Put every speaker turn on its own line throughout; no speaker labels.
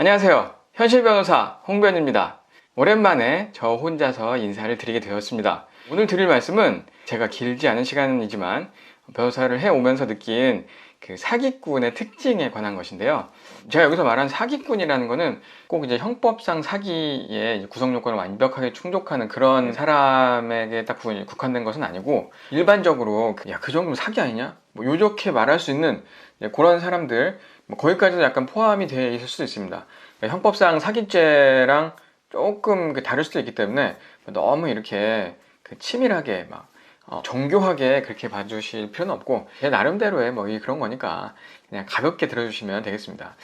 안녕하세요. 현실변호사 홍변입니다. 오랜만에 저 혼자서 인사를 드리게 되었습니다. 오늘 드릴 말씀은 제가 길지 않은 시간이지만 변호사를 해오면서 느낀 그 사기꾼의 특징에 관한 것인데요. 제가 여기서 말한 사기꾼이라는 거는 꼭 이제 형법상 사기의 구성 요건을 완벽하게 충족하는 그런 사람에게 딱 국한된 것은 아니고, 일반적으로 야, 그 정도면 사기 아니냐? 뭐 요렇게 말할 수 있는 그런 사람들, 거기까지도 약간 포함이 되어 있을 수도 있습니다. 그러니까 형법상 사기죄랑 조금 다를 수도 있기 때문에 너무 이렇게 치밀하게 막 정교하게 그렇게 봐주실 필요는 없고, 제 나름대로의 그런 거니까 그냥 가볍게 들어주시면 되겠습니다.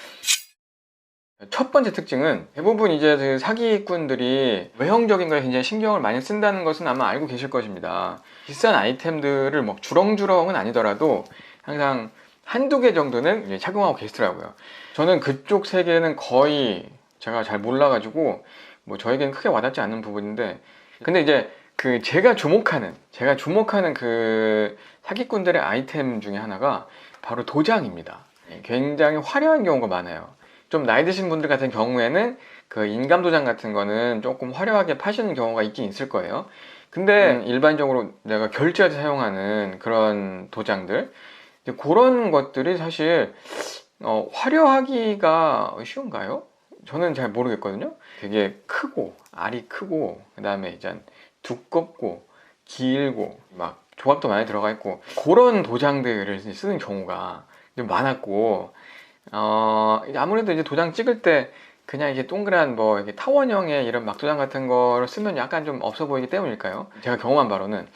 첫 번째 특징은, 대부분 이제 그 사기꾼들이 외형적인 거에 굉장히 신경을 많이 쓴다는 것은 아마 알고 계실 것입니다. 비싼 아이템들을 뭐 주렁주렁은 아니더라도 항상 한두 개 정도는 착용하고 계시더라고요. 저는 그쪽 세계는 거의 제가 잘 몰라가지고 저에게는 크게 와닿지 않는 부분인데, 근데 이제 제가 주목하는 그 사기꾼들의 아이템 중에 하나가 바로 도장입니다. 굉장히 화려한 경우가 많아요. 좀 나이 드신 분들 같은 경우에는 그 인감 도장 같은 거는 조금 화려하게 파시는 경우가 있긴 있을 거예요. 근데 일반적으로 내가 결제할 때 사용하는 그런 도장들, 그런 것들이 사실 화려하기가 쉬운가요? 저는 잘 모르겠거든요. 되게 크고 알이 크고, 그 다음에 이제 두껍고 길고 막 조각도 많이 들어가 있고, 그런 도장들을 쓰는 경우가 좀 많았고, 아무래도 이제 도장 찍을 때 그냥 이게 동그란 이게 타원형의 이런 막도장 같은 거를 쓰면 약간 좀 없어 보이기 때문일까요? 제가 경험한 바로는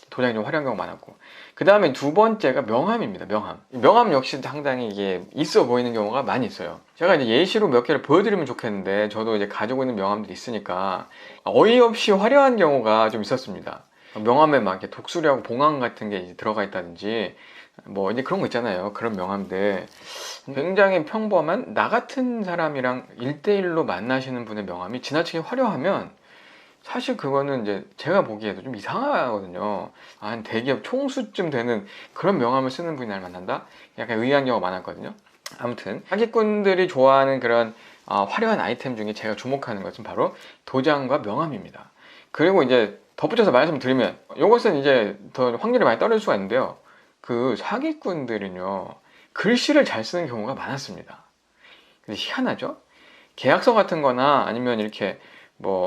도장이 좀 화려한 경우가 많았고, 그 다음에 두 번째가 명함입니다. 명함 역시 상당히 이게 있어 보이는 경우가 많이 있어요. 제가 이제 예시로 몇 개를 보여드리면 좋겠는데, 저도 이제 가지고 있는 명함들이 있으니까 어이없이 화려한 경우가 좀 있었습니다. 명함에 막 이렇게 독수리하고 봉황 같은 게 이제 들어가 있다든지 이제 그런 거 있잖아요. 그런 명함들 굉장히 평범한 나 같은 사람이랑 1대1로 만나시는 분의 명함이 지나치게 화려하면 사실 그거는 이제 제가 보기에도 좀 이상하거든요. 한 대기업 총수쯤 되는 그런 명함을 쓰는 분이 날 만난다? 약간 의아한 경우가 많았거든요. 아무튼 사기꾼들이 좋아하는 그런 화려한 아이템 중에 제가 주목하는 것은 바로 도장과 명함입니다. 그리고 이제 덧붙여서 말씀드리면, 이것은 이제 더 확률이 많이 떨어질 수가 있는데요. 그 사기꾼들은요, 글씨를 잘 쓰는 경우가 많았습니다. 근데 희한하죠? 계약서 같은 거나 아니면 이렇게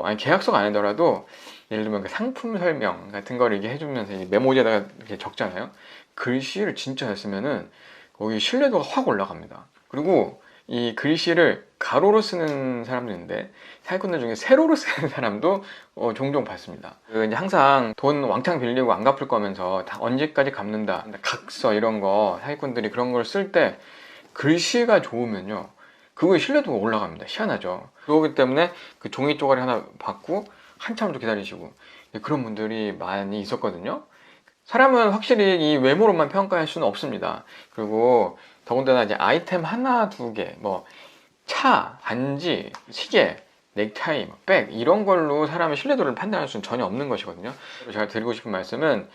아니 계약서가 아니더라도 예를 들면 그 상품 설명 같은 거를 이렇게 해주면서 메모지에다가 이렇게 적잖아요. 글씨를 진짜 잘 쓰면은 거기 신뢰도가 확 올라갑니다. 그리고 이 글씨를 가로로 쓰는 사람도 있는데, 사기꾼들 중에 세로로 쓰는 사람도 종종 봤습니다. 이제 항상 돈 왕창 빌리고 안 갚을 거면서 다 언제까지 갚는다, 각서 이런 거, 사기꾼들이 그런 걸 쓸 때 글씨가 좋으면요, 그거의 신뢰도가 올라갑니다. 희한하죠. 그렇기 때문에 그 종이 쪼가리 하나 받고 한참을 또 기다리시고, 그런 분들이 많이 있었거든요. 사람은 확실히 이 외모로만 평가할 수는 없습니다. 그리고 더군다나 이제 아이템 하나 두 개, 차, 반지, 시계, 넥타이, 백 이런 걸로 사람의 신뢰도를 판단할 수는 전혀 없는 것이거든요. 제가 드리고 싶은 말씀은,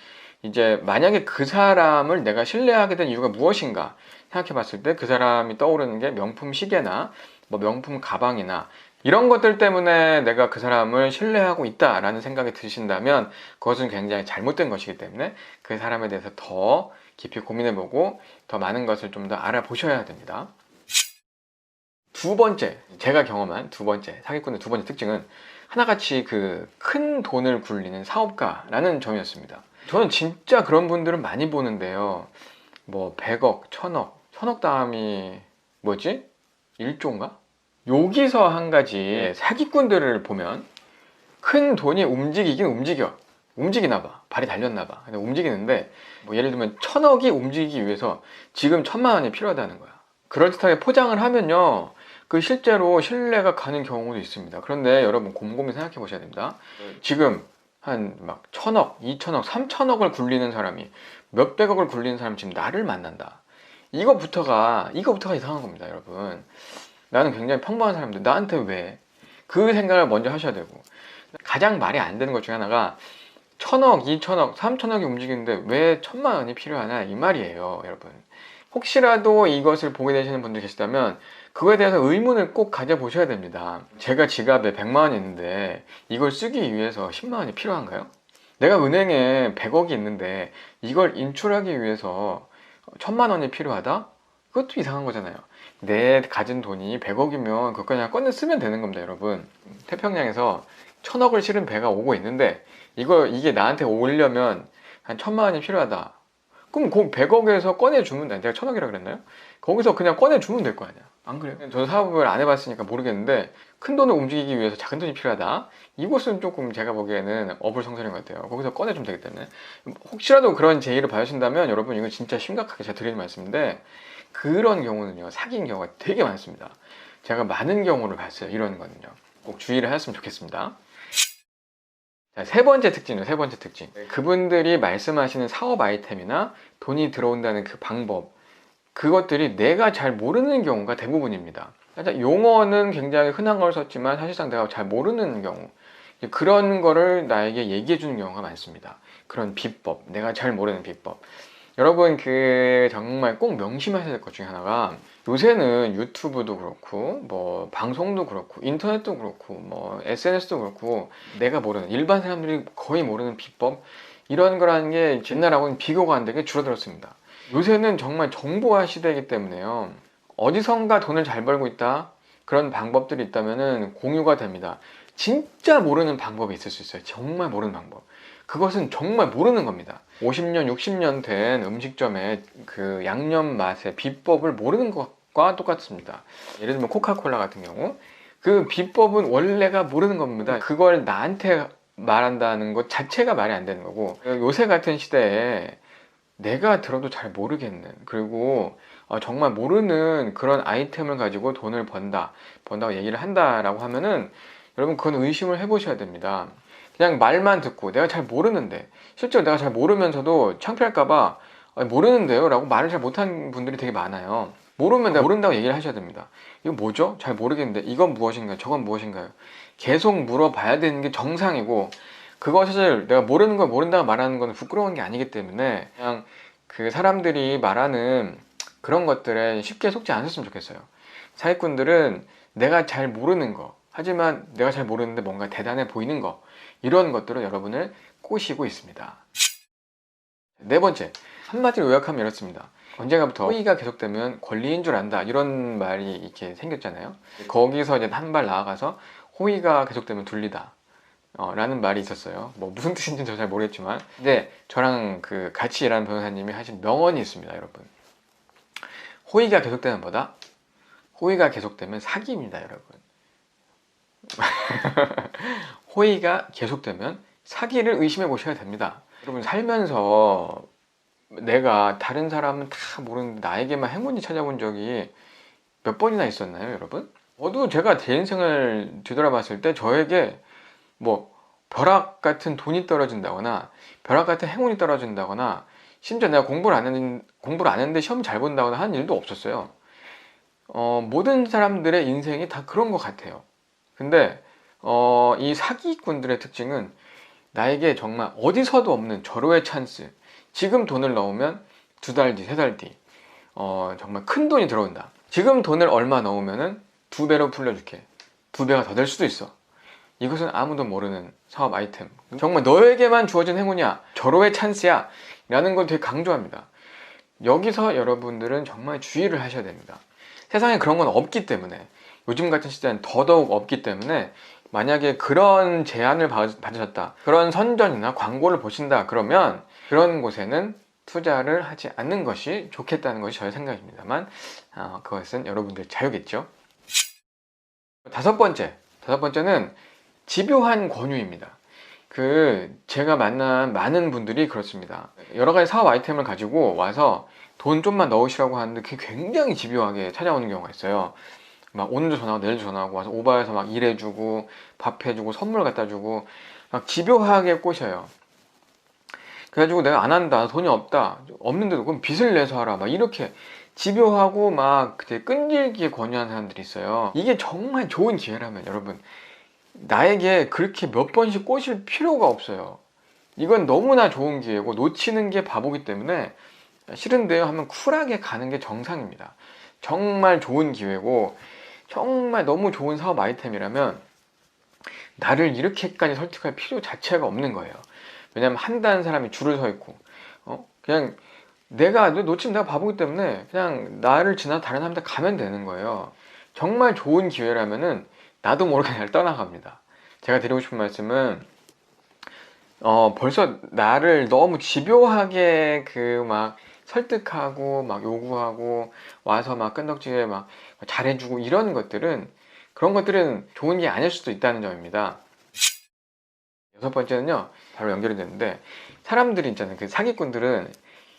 이제 만약에 그 사람을 내가 신뢰하게 된 이유가 무엇인가 생각해 봤을 때 그 사람이 떠오르는 게 명품 시계나 명품 가방이나 이런 것들 때문에 내가 그 사람을 신뢰하고 있다라는 생각이 드신다면, 그것은 굉장히 잘못된 것이기 때문에 그 사람에 대해서 더 깊이 고민해보고 더 많은 것을 좀 더 알아보셔야 됩니다. 두 번째, 제가 경험한 두 번째 사기꾼의 두 번째 특징은, 하나같이 큰 돈을 굴리는 사업가라는 점이었습니다. 저는 진짜 그런 분들은 많이 보는데요. 100억, 1000억 다음이 뭐지? 1조인가? 여기서 한 가지 사기꾼들을 보면, 큰 돈이 움직이긴 움직이나 봐. 발이 달렸나 봐. 근데 움직이는데, 예를 들면 1000억이 움직이기 위해서 지금 1000만 원이 필요하다는 거야. 그럴듯하게 포장을 하면요, 실제로 신뢰가 가는 경우도 있습니다. 그런데 여러분 곰곰이 생각해 보셔야 됩니다. 지금 한 1000억, 2000억, 3000억을 굴리는 사람이, 몇백억을 굴리는 사람이 지금 나를 만난다. 이거부터가 이상한 겁니다, 여러분. 나는 굉장히 평범한 사람인데 나한테 왜? 그 생각을 먼저 하셔야 되고, 가장 말이 안 되는 것 중에 하나가 1000억, 2000억, 3000억이 움직이는데 왜 1000만 원이 필요하나 이 말이에요, 여러분. 혹시라도 이것을 보게 되시는 분들 계시다면 그거에 대해서 의문을 꼭 가져보셔야 됩니다. 제가 지갑에 100만 원이 있는데 이걸 쓰기 위해서 10만 원이 필요한가요? 내가 은행에 100억이 있는데 이걸 인출하기 위해서 1000만 원이 필요하다? 그것도 이상한 거잖아요. 내 가진 돈이 100억이면 그거 그냥 꺼내 쓰면 되는 겁니다, 여러분. 태평양에서 1000억을 실은 배가 오고 있는데 이게 나한테 오려면 한 1000만 원이 필요하다. 그럼 그 100억에서 꺼내주면 돼. 내가 1000억이라 그랬나요? 거기서 그냥 꺼내주면 될 거 아니야. 안 그래요? 저는 사업을 안 해봤으니까 모르겠는데 큰 돈을 움직이기 위해서 작은 돈이 필요하다. 이곳은 조금 제가 보기에는 어불성설인 것 같아요. 거기서 꺼내주면 되기 때문에 혹시라도 그런 제의를 받으신다면 여러분 이건 진짜 심각하게 제가 드리는 말씀인데 그런 경우는요 사기인 경우가 되게 많습니다. 제가 많은 경우를 봤어요. 이런 거는요. 꼭 주의를 하셨으면 좋겠습니다. 자, 세 번째 특징이에요. 세 번째 특징. 그분들이 말씀하시는 사업 아이템이나 돈이 들어온다는 그 방법, 그것들이 내가 잘 모르는 경우가 대부분입니다. 용어는 굉장히 흔한 걸 썼지만 사실상 내가 잘 모르는 경우, 그런 거를 나에게 얘기해 주는 경우가 많습니다. 그런 비법, 내가 잘 모르는 비법. 여러분 정말 꼭 명심하셔야 될 것 중에 하나가 요새는 유튜브도 그렇고 뭐 방송도 그렇고 인터넷도 그렇고 뭐 SNS도 그렇고 내가 모르는 일반 사람들이 거의 모르는 비법 이런 거라는 게 옛날하고는 비교가 안 되게 줄어들었습니다. 요새는 정말 정보화 시대이기 때문에요. 어디선가 돈을 잘 벌고 있다 그런 방법들이 있다면 공유가 됩니다. 진짜 모르는 방법이 있을 수 있어요. 정말 모르는 방법. 그것은 정말 모르는 겁니다. 50년, 60년 된 음식점의 그 양념 맛의 비법을 모르는 것과 똑같습니다. 예를 들면 코카콜라 같은 경우 그 비법은 원래가 모르는 겁니다. 그걸 나한테 말한다는 것 자체가 말이 안 되는 거고 요새 같은 시대에 내가 들어도 잘 모르겠는 그리고 정말 모르는 그런 아이템을 가지고 돈을 번다고 얘기를 한다라고 하면은 여러분 그건 의심을 해보셔야 됩니다. 그냥 말만 듣고 내가 잘 모르는데 실제로 내가 잘 모르면서도 창피할까봐 모르는데요 라고 말을 잘 못하는 분들이 되게 많아요. 모르면 내가 모른다고 얘기를 하셔야 됩니다. 이거 뭐죠? 잘 모르겠는데 이건 무엇인가요? 저건 무엇인가요? 계속 물어봐야 되는 게 정상이고 그거 사실 내가 모르는 걸 모른다고 말하는 건 부끄러운 게 아니기 때문에 그냥 그 사람들이 말하는 그런 것들에 쉽게 속지 않았으면 좋겠어요. 사기꾼들은 내가 잘 모르는 거 하지만 내가 잘 모르는데 뭔가 대단해 보이는 거 이런 것들은 여러분을 꼬시고 있습니다. 네 번째, 한마디로 요약하면 이렇습니다. 언젠가부터 호의가 계속되면 권리인 줄 안다 이런 말이 이렇게 생겼잖아요. 거기서 이제 한 발 나아가서 호의가 계속되면 둘리다 라는 말이 있었어요. 뭐 무슨 뜻인지는 저 잘 모르겠지만 근데 저랑 그 같이 일하는 변호사님이 하신 명언이 있습니다. 여러분, 호의가 계속되는 보다 호의가 계속되면 사기입니다. 여러분. 호의가 계속되면 사기를 의심해 보셔야 됩니다. 여러분 살면서 내가 다른 사람은 다 모르는데 나에게만 행운이 찾아온 적이 몇 번이나 있었나요, 여러분? 저도 제가 제 인생을 뒤돌아봤을 때 저에게 뭐 벼락 같은 돈이 떨어진다거나 벼락 같은 행운이 떨어진다거나 심지어 내가 공부를 안 했는데 시험 잘 본다거나 하는 일도 없었어요. 모든 사람들의 인생이 다 그런 것 같아요. 근데 이 사기꾼들의 특징은 나에게 정말 어디서도 없는 절호의 찬스, 지금 돈을 넣으면 2달 뒤, 3달 뒤 정말 큰 돈이 들어온다. 지금 돈을 얼마 넣으면 2배로 풀려줄게. 2배가 더 될 수도 있어. 이것은 아무도 모르는 사업 아이템, 정말 너에게만 주어진 행운이야, 절호의 찬스야 라는 걸 되게 강조합니다. 여기서 여러분들은 정말 주의를 하셔야 됩니다. 세상에 그런 건 없기 때문에, 요즘 같은 시대는 더더욱 없기 때문에 만약에 그런 제안을 받으셨다, 그런 선전이나 광고를 보신다 그러면 그런 곳에는 투자를 하지 않는 것이 좋겠다는 것이 저의 생각입니다만 그것은 여러분들 자유겠죠. 다섯 번째는 집요한 권유입니다. 제가 만난 많은 분들이 그렇습니다. 여러 가지 사업 아이템을 가지고 와서 돈 좀만 넣으시라고 하는데 그게 굉장히 집요하게 찾아오는 경우가 있어요. 막 오늘도 전화하고 내일도 전화하고 와서 오바해서 막 일해주고 밥 해주고 선물 갖다 주고 막 집요하게 꼬셔요. 그래가지고 내가 안 한다, 돈이 없다, 없는데도 그럼 빚을 내서 하라, 막 이렇게 집요하고 막 되게 끈질기게 권유하는 사람들이 있어요. 이게 정말 좋은 기회라면 여러분 나에게 그렇게 몇 번씩 꼬실 필요가 없어요. 이건 너무나 좋은 기회고 놓치는 게 바보기 때문에 싫은데요 하면 쿨하게 가는 게 정상입니다. 정말 좋은 기회고 정말 너무 좋은 사업 아이템이라면 나를 이렇게까지 설득할 필요 자체가 없는 거예요. 왜냐면 한다는 사람이 줄을 서 있고 그냥 내가 놓치면 내가 바보기 때문에 그냥 나를 지나 다른 사람한테 가면 되는 거예요. 정말 좋은 기회라면은 나도 모르게 그냥 떠나갑니다. 제가 드리고 싶은 말씀은 벌써 나를 너무 집요하게 그 막 설득하고 막 요구하고 와서 막 끈덕지게 막 잘해주고 이런 것들은 그런 것들은 좋은 게 아닐 수도 있다는 점입니다. 여섯 번째는요, 바로 연결이 되는데 사람들이 있잖아요. 그 사기꾼들은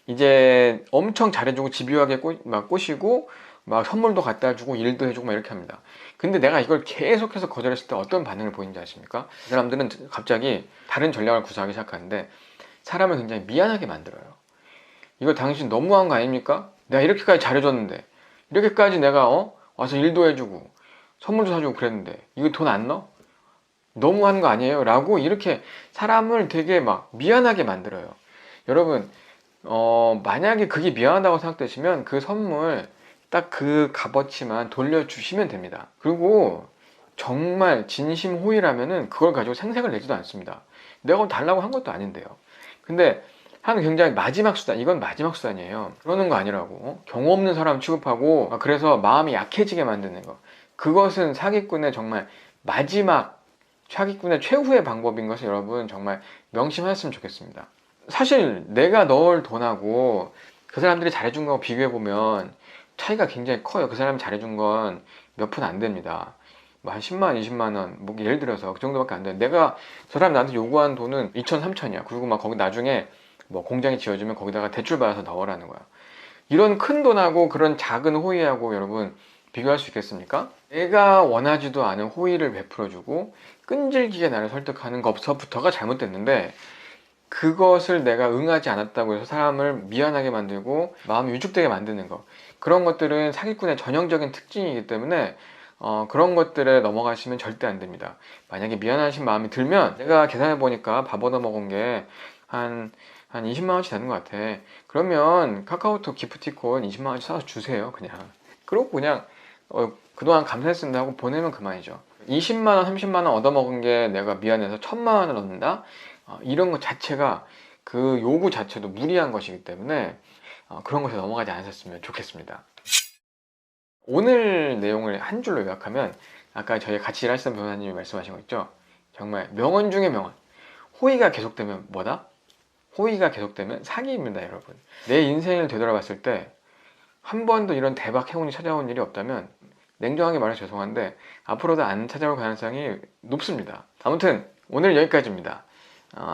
이제 엄청 잘해주고 집요하게 막 꼬시고 막 선물도 갖다 주고 일도 해주고 막 이렇게 합니다. 근데 내가 이걸 계속해서 거절했을 때 어떤 반응을 보이는지 아십니까? 그 사람들은 갑자기 다른 전략을 구사하기 시작하는데 사람을 굉장히 미안하게 만들어요. 이거 당신 너무한 거 아닙니까? 내가 이렇게까지 잘해줬는데 이렇게까지 내가 와서 일도 해주고 선물도 사주고 그랬는데 이거 돈 안 넣어? 너무한 거 아니에요? 라고 이렇게 사람을 되게 막 미안하게 만들어요. 여러분 만약에 그게 미안하다고 생각되시면 그 선물 딱 그 값어치만 돌려주시면 됩니다. 그리고 정말 진심 호의라면은 그걸 가지고 생색을 내지도 않습니다. 내가 달라고 한 것도 아닌데요. 근데 한 굉장히 마지막 수단, 이건 마지막 수단이에요. 그러는 거 아니라고. 경우 없는 사람 취급하고 그래서 마음이 약해지게 만드는 거. 그것은 사기꾼의 정말 마지막 사기꾼의 최후의 방법인 것을 여러분 정말 명심하셨으면 좋겠습니다. 사실 내가 넣을 돈하고 그 사람들이 잘해준 거하고 비교해보면 차이가 굉장히 커요. 그 사람이 잘해준 건 몇 푼 안 됩니다. 뭐 한 10만 원, 20만 원, 뭐 예를 들어서 그 정도밖에 안 돼. 내가 저 사람이 나한테 요구한 돈은 2천, 3천이야. 그리고 막 거기 나중에 뭐 공장이 지어지면 거기다가 대출 받아서 넣으라는 거야. 이런 큰 돈하고 그런 작은 호의하고 여러분 비교할 수 있겠습니까? 내가 원하지도 않은 호의를 베풀어주고 끈질기게 나를 설득하는 것부터가 잘못됐는데 그것을 내가 응하지 않았다고 해서 사람을 미안하게 만들고 마음이 위축되게 만드는 것, 그런 것들은 사기꾼의 전형적인 특징이기 때문에 그런 것들에 넘어가시면 절대 안 됩니다. 만약에 미안하신 마음이 들면 내가 계산해 보니까 밥 얻어먹은 게 한 20만 원씩 되는 것 같아. 그러면 카카오톡 기프티콘 20만 원씩 사서 주세요. 그냥 그러고 그냥 그동안 감사했습니다 하고 보내면 그만이죠. 20만 원, 30만 원 얻어먹은 게 내가 미안해서 1000만 원을 얻는다? 이런 것 자체가 그 요구 자체도 무리한 것이기 때문에 그런 것에 넘어가지 않으셨으면 좋겠습니다. 오늘 내용을 한 줄로 요약하면 아까 저희 같이 일하시던 변호사님이 말씀하신 거 있죠? 정말 명언 중에 명언. 호의가 계속되면 뭐다? 호의가 계속되면 사기입니다, 여러분. 내 인생을 되돌아봤을 때 한 번도 이런 대박 행운이 찾아온 일이 없다면 냉정하게 말해서 죄송한데 앞으로도 안 찾아올 가능성이 높습니다. 아무튼 오늘 여기까지입니다.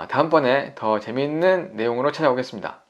다음번에 더 재미있는 내용으로 찾아오겠습니다.